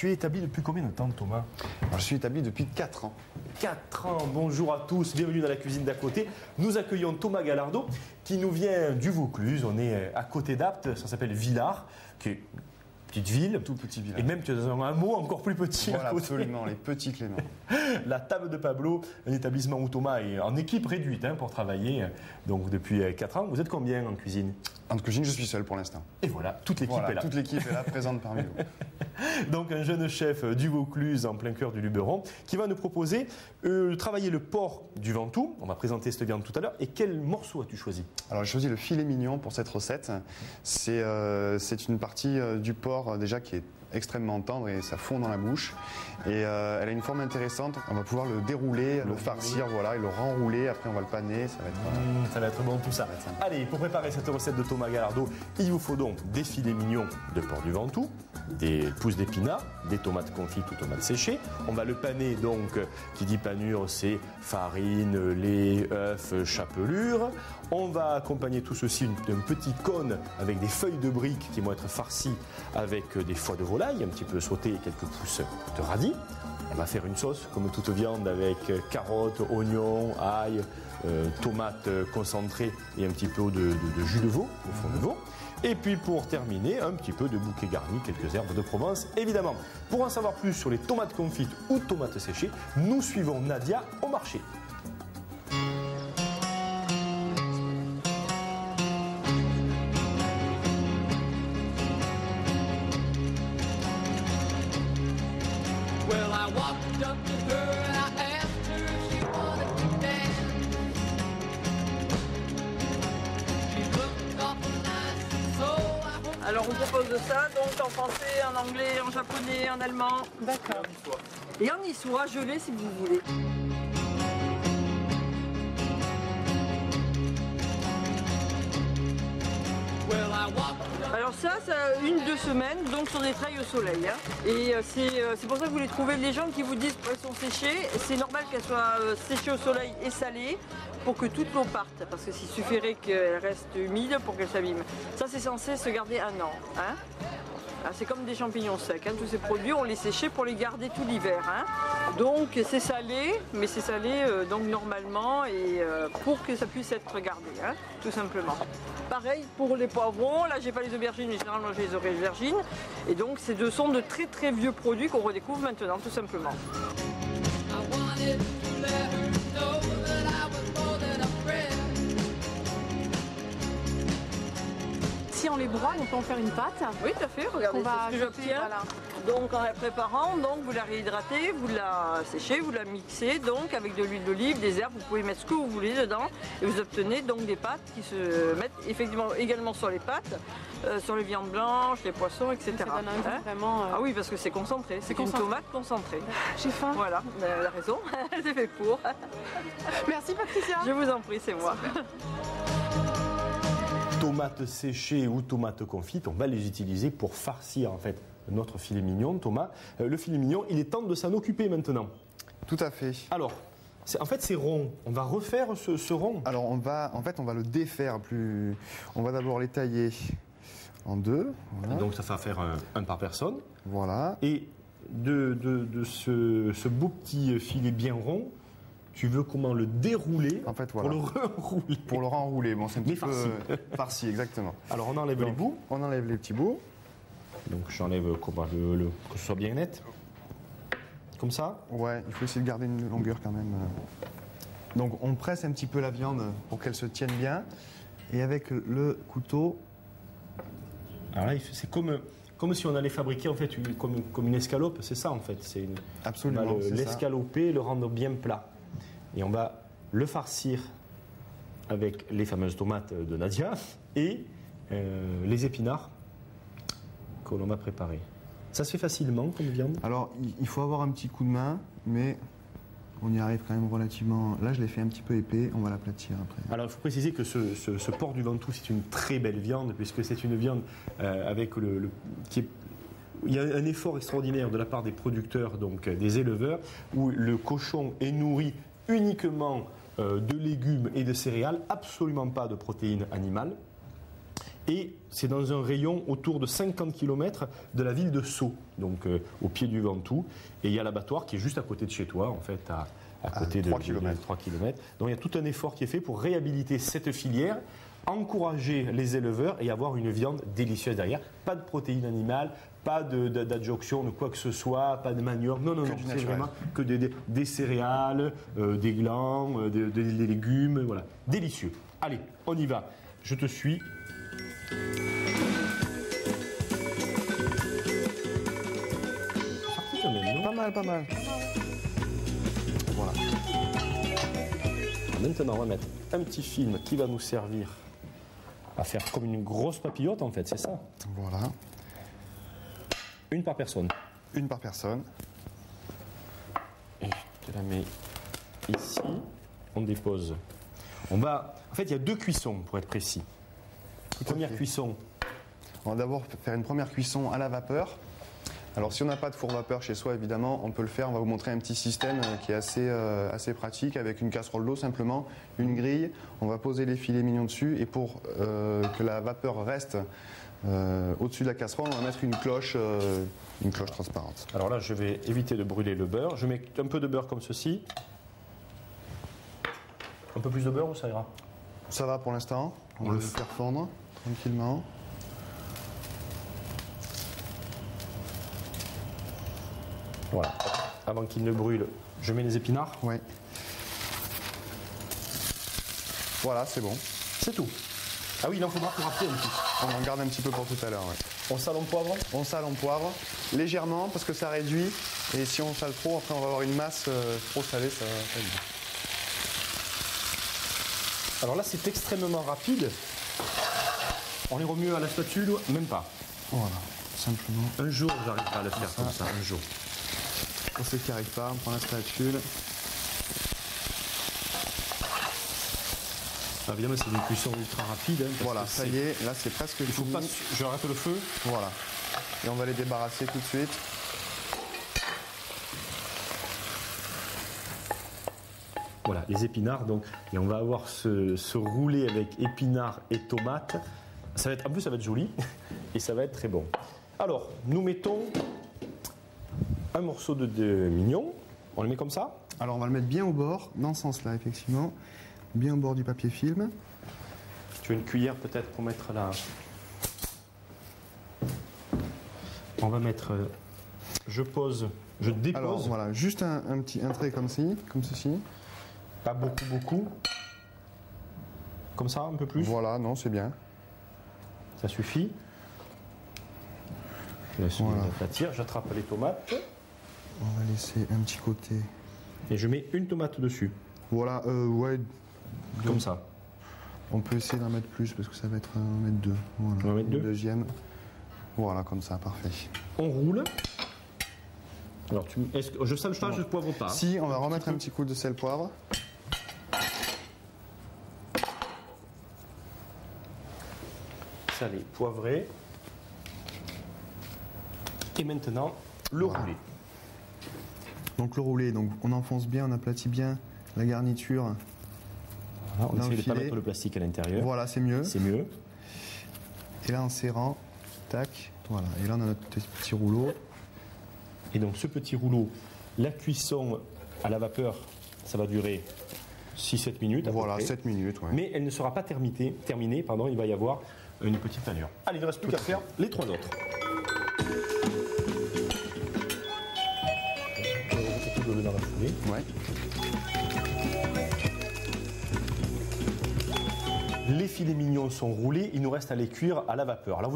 tu es établi depuis combien de temps, Thomas? Alors, je suis établi depuis 4 ans. 4 ans. Bonjour à tous, bienvenue dans la cuisine d'à côté. Nous accueillons Thomas Gallardo qui nous vient du Vaucluse. On est à côté d'Apt, ça s'appelle Villars, qui est une petite ville. Tout petit village. Et même tu as un mot encore plus petit. Voilà, absolument, les petits Clément. La table de Pablo, un établissement où Thomas est en équipe réduite pour travailler. Donc depuis 4 ans, vous êtes combien en cuisine? En cuisine, je suis seul pour l'instant. Et voilà, toute l'équipe est là. Toute l'équipe est là, présente parmi nous. Donc un jeune chef du Vaucluse en plein cœur du Luberon qui va nous proposer de travailler le porc du Ventoux. On va présenter cette viande tout à l'heure. Et quel morceau as-tu choisi? Alors j'ai choisi le filet mignon pour cette recette. C'est une partie du porc déjà qui est extrêmement tendre et ça fond dans la bouche. Et elle a une forme intéressante. On va pouvoir le dérouler, le farcir, voilà, et le renrouler. Après, on va le paner. Ça va être bon tout ça. Allez, pour préparer cette recette de Thomas Gallardo, il vous faut donc des filets mignons de porc du Ventoux, des pousses d'épinards, des tomates confites ou tomates séchées. On va le paner, donc, qui dit panure, c'est farine, lait, œufs, chapelure. On va accompagner tout ceci d'un petit cône avec des feuilles de briques qui vont être farcies avec des foies de volaille, un petit peu sautées et quelques pousses de radis. On va faire une sauce, comme toute viande, avec carottes, oignons, ail, tomates concentrées et un petit peu de jus de veau, au fond de veau. Et puis pour terminer, un petit peu de bouquet garni, quelques herbes de Provence, évidemment. Pour en savoir plus sur les tomates confites ou tomates séchées, nous suivons Nadia au marché. Alors on propose de ça, donc en français, en anglais, en japonais, en allemand. D'accord. Et en niçois, gelé si vous voulez. Alors ça a 1-2 semaines, donc sur des trails au soleil. Et c'est pour ça que vous les trouvez, les gens qui vous disent qu'elles sont séchées, c'est normal qu'elles soient séchées au soleil et salées pour que toute l'eau parte, parce que s'il suffirait qu'elle reste humide pour qu'elle s'abîme. Ça c'est censé se garder 1 an. C'est comme des champignons secs, tous ces produits, on les séchait pour les garder tout l'hiver. Donc c'est salé, mais c'est salé donc normalement et pour que ça puisse être gardé, tout simplement. Pareil pour les poivrons, là j'ai pas les aubergines, mais généralement j'ai les aubergines. Et donc sont de très très vieux produits qu'on redécouvre maintenant, tout simplement. Si on les broie, on peut en faire une pâte. Oui, tout à fait, regardez, c'est ce que j'obtiens. Voilà. Donc en la préparant, donc, vous la réhydratez, vous la séchez, vous la mixez donc avec de l'huile d'olive, des herbes, vous pouvez mettre ce que vous voulez dedans et vous obtenez donc des pâtes qui se mettent effectivement également sur les pâtes, sur les viandes blanches, les poissons, etc. Ça donne un goût vraiment... Ah oui, parce que c'est concentré, c'est une tomate concentrée. J'ai faim. Voilà, la raison, c'est fait pour. Merci Patricia. Je vous en prie, c'est moi. Tomates séchées ou tomates confites, on va les utiliser pour farcir en fait notre filet mignon, Thomas. Le filet mignon, il est temps de s'en occuper maintenant. Tout à fait. Alors, en fait c'est rond. On va refaire ce rond. Alors on va le défaire plus. On va d'abord les tailler en 2. Voilà. Donc ça va faire un par personne. Voilà. Et de ce beau petit filet bien rond, tu veux comment le dérouler en fait, voilà. Pour le renrouler. Pour le renrouler. Bon, c'est un petit farci. peu farci, exactement. Alors on enlève les bouts. On enlève les petits bouts. Donc j'enlève que ce soit bien net. Comme ça. Ouais, il faut essayer de garder une longueur quand même. Donc on presse un petit peu la viande pour qu'elle se tienne bien. Et avec le couteau. Alors là, c'est comme si on allait fabriquer en fait comme une escalope, c'est ça en fait. Absolument. On va l'escaloper, le rendre bien plat. Et on va le farcir avec les fameuses tomates de Nadia et les épinards que l'on va préparer. Ça se fait facilement comme viande? Alors, il faut avoir un petit coup de main, mais on y arrive quand même relativement... Là, je l'ai fait un petit peu épais, on va l'aplatir après. Alors, il faut préciser que ce porc du Ventoux, c'est une très belle viande, puisque c'est une viande avec il y a un effort extraordinaire de la part des producteurs, donc des éleveurs, où le cochon est nourri uniquement de légumes et de céréales, absolument pas de protéines animales. Et c'est dans un rayon autour de 50 km de la ville de Sceaux, donc au pied du Ventoux. Et il y a l'abattoir qui est juste à côté de chez toi, en fait, à côté de 3 km. 3 km. Donc il y a tout un effort qui est fait pour réhabiliter cette filière, encourager les éleveurs et avoir une viande délicieuse derrière. Pas de protéines animales, pas d'adjonction de quoi que ce soit, pas de manioc. Non, non, non, c'est vraiment que des céréales, des glands, des légumes, voilà. Délicieux. Allez, on y va. Je te suis. Parti quand même, non ? Pas mal, pas mal. Voilà. Maintenant, on va mettre un petit film qui va nous servir à faire comme une grosse papillote, en fait, c'est ça. Voilà. Une par personne. Une par personne. Et je te la mets ici. On dépose. On va. En fait, il y a 2 cuissons pour être précis. Première cuisson. On va d'abord faire une première cuisson à la vapeur. Alors si on n'a pas de four vapeur chez soi, évidemment, on peut le faire. On va vous montrer un petit système qui est assez pratique avec une casserole d'eau simplement, une grille. On va poser les filets mignons dessus et pour que la vapeur reste au-dessus de la casserole, on va mettre une cloche transparente. Alors là, je vais éviter de brûler le beurre. Je mets un peu de beurre comme ceci. Un peu plus de beurre ou ça ira ? Ça va pour l'instant. On va le faire fondre tranquillement. Voilà. Avant qu'il ne brûle, je mets les épinards. Oui. Voilà, c'est bon. C'est tout. Ah oui, il en faudra pour après un petit. On en garde un petit peu pour tout à l'heure. Ouais. On sale en poivre ? On sale en poivre, légèrement parce que ça réduit. Et si on sale trop, après on va avoir une masse trop salée, ça va être bon. Alors là, c'est extrêmement rapide. On les remue à la spatule, même pas. Voilà, simplement. Un jour, j'arriverai à le faire comme ça, un jour. Pour ceux qui n'y arrivent pas, on prend la spatule. Alors évidemment, c'est une cuisson ultra rapide. Hein, Voilà, ça y est, là c'est presque Il faut fini. pas. Je arrête le feu. Voilà. Et on va les débarrasser tout de suite. Voilà, les épinards. Donc, et on va avoir ce roulé avec épinards et tomates. Ça va être, en plus, ça va être joli et ça va être très bon. Alors, nous mettons un morceau de mignon. On le met comme ça. Alors on va le mettre bien au bord, dans ce sens-là, effectivement. Bien au bord du papier film. Tu as une cuillère peut-être pour mettre là. On va mettre. Je pose, je dépose. Alors voilà, juste un trait comme ceci. Pas beaucoup. Comme ça, un peu plus. Voilà, non, c'est bien. Ça suffit. Je laisse Voilà. aplatir. J'attrape les tomates On va laisser un petit côté. et je mets une tomate dessus. Voilà, ouais. Comme ça. On peut essayer d'en mettre plus parce que ça va être 1,2 m. Voilà. On va mettre deux. Une deuxième. Voilà, comme ça, parfait. On roule. Alors, est-ce que je sale pas, je poivre pas. Si, on va remettre un petit coup de sel poivre. Salé, poivré. Et maintenant, le roulé. Donc le roulé, donc on enfonce bien, on aplatit bien la garniture. Voilà, on Dans essaie le de ne pas filet. mettre le plastique à l'intérieur. Voilà, c'est mieux. C'est mieux. Et là, en serrant, tac, voilà. Et là, on a notre petit rouleau. Et donc, ce petit rouleau, la cuisson à la vapeur, ça va durer 6-7 minutes. À peu Voilà, près. 7 minutes, ouais. Mais elle ne sera pas terminée, il va y avoir une petite panure. Allez, il ne reste plus qu'à faire les 3 autres. On va dans la foulée. Ouais. Les filets mignons sont roulés, il nous reste à les cuire à la vapeur. Alors,